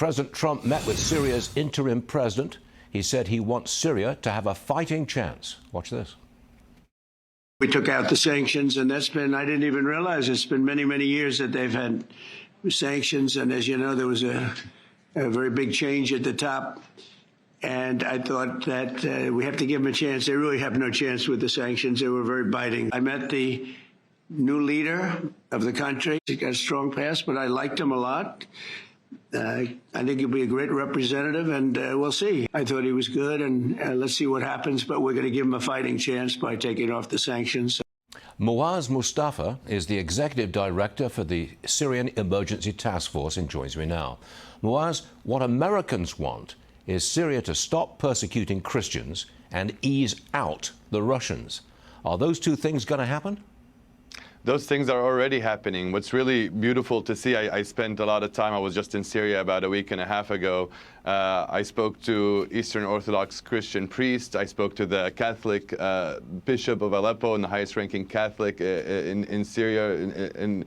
President Trump met with Syria's interim president. He said he wants Syria to have a fighting chance. Watch this. We took out the sanctions, and that's been, I didn't even realize it's been many, many years that they've had sanctions. And as you know, there was a very big change at the top. And I thought that we have to give them a chance. They really have no chance with the sanctions. They were very biting. I met the new leader of the country. He got a strong past, but I liked him a lot. I think he'll be a great representative, and we'll see. I thought he was good, and let's see what happens. But we're going to give him a fighting chance by taking off the sanctions. Mouaz Moustafa is the executive director for the Syrian Emergency Task Force and joins me now. Mouaz, what Americans want is Syria to stop persecuting Christians and ease out the Russians. Are those two things going to happen? Those things are already happening. What's really beautiful to see, I spent a lot of time, I was just in Syria about a week and a half ago. I spoke to Eastern Orthodox Christian priests. I spoke to the Catholic Bishop of Aleppo and the highest ranking Catholic in Syria, and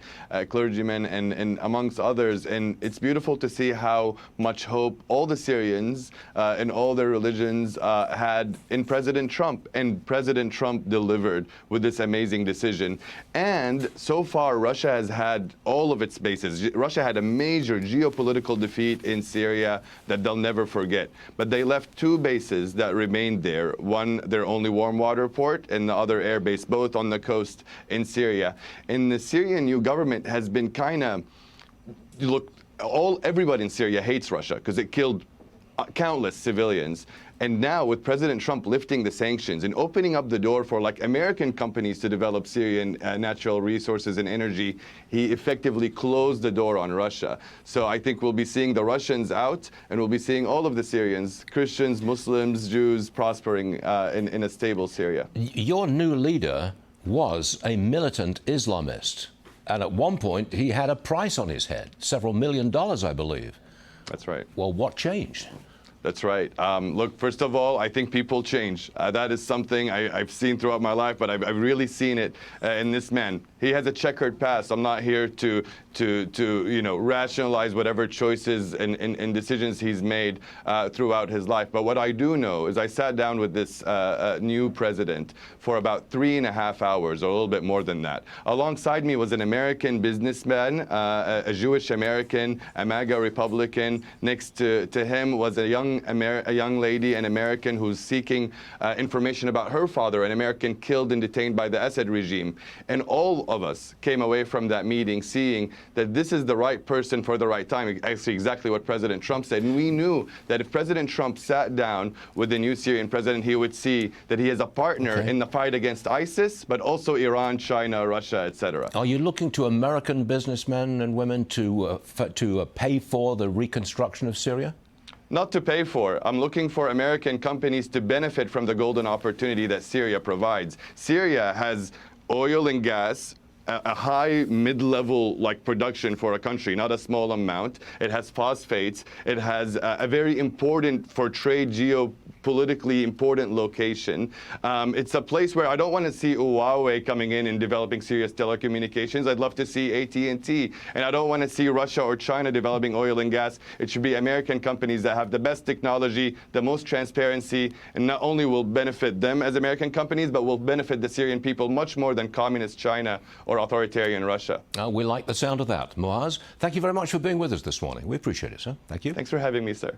clergymen and amongst others. And it's beautiful to see how much hope all the Syrians and all their religions had in President Trump. And President Trump delivered with this amazing decision. And so far, Russia has had all of its bases. Russia had a major geopolitical defeat in Syria that they'll never forget. But they left two bases that remained there. One, their only warm water port, and the other air base, both on the coast in Syria. And the Syrian new government has been kind of, everybody in Syria hates Russia because it killed countless civilians. And now with President Trump lifting the sanctions and opening up the door for American companies to develop Syrian natural resources and energy, he effectively closed the door on Russia. So I think we'll be seeing the Russians out, and we'll be seeing all of the Syrians, Christians, Muslims, Jews, prospering in a stable Syria. Your new leader was a militant Islamist. And at one point, he had a price on his head, several $1 million, I believe. That's right. Well, what changed? That's right. Look, first of all, I think people change. That is something I've seen throughout my life, but I've really seen it in this man. He has a checkered past. I'm not here to rationalize whatever choices and decisions he's made throughout his life. But what I do know is I sat down with this new president for about 3.5 hours, or a little bit more than that. Alongside me was an American businessman, a Jewish American, a MAGA Republican. Next to him was a young lady, an American, who's seeking information about her father, an American killed and detained by the Assad regime. And all of us came away from that meeting seeing that this is the right person for the right time, actually exactly what President Trump said. And we knew that if President Trump sat down with the new Syrian president, he would see that he is a partner in the fight against ISIS, but also Iran, China, Russia, etc. Are you looking to American businessmen and women to pay for the reconstruction of Syria? Not to pay for. I'm looking for American companies to benefit from the golden opportunity that Syria provides. Syria has oil and gas, a high mid-level production for a country, not a small amount. It has phosphates. It has a very important, for trade, geopolitically important location. It's a place where I don't want to see Huawei coming in and developing serious telecommunications. I'd love to see AT&T. And I don't want to see Russia or China developing oil and gas. It should be American companies that have the best technology, the most transparency, and not only will benefit them as American companies, but will benefit the Syrian people much more than communist China or authoritarian Russia. We like the sound of that. Mouaz, thank you very much for being with us this morning. We appreciate it, sir. Thank you. Thanks for having me, sir.